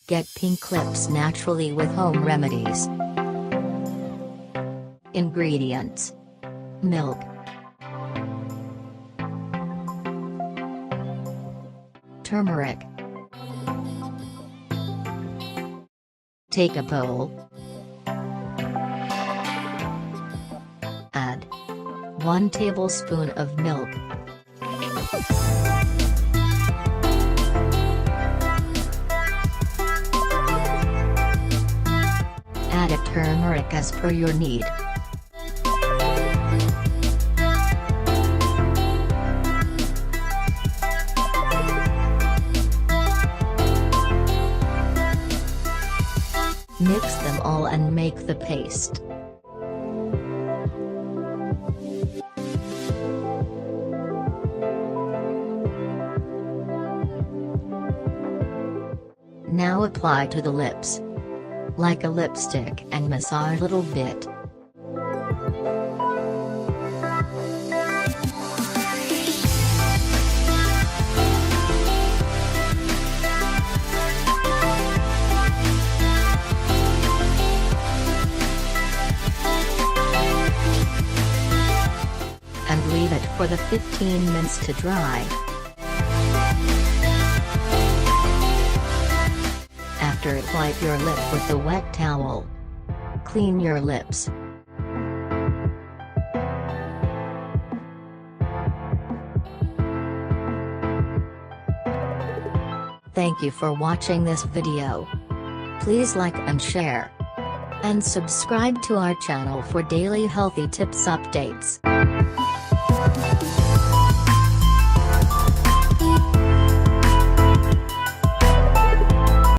Get pink lips naturally with home remedies. Ingredients: milk, turmeric. Take a bowl. Add 1 tablespoon of milk. Add a turmeric as per your need. Mix them all and make the paste. Now apply to the lips, like a lipstick, and massage a little bit. And leave it for the 15 minutes to dry. After it, wipe your lip with a wet towel. Clean your lips. Thank you for watching this video. Please like and share. And subscribe to our channel for daily healthy tips updates.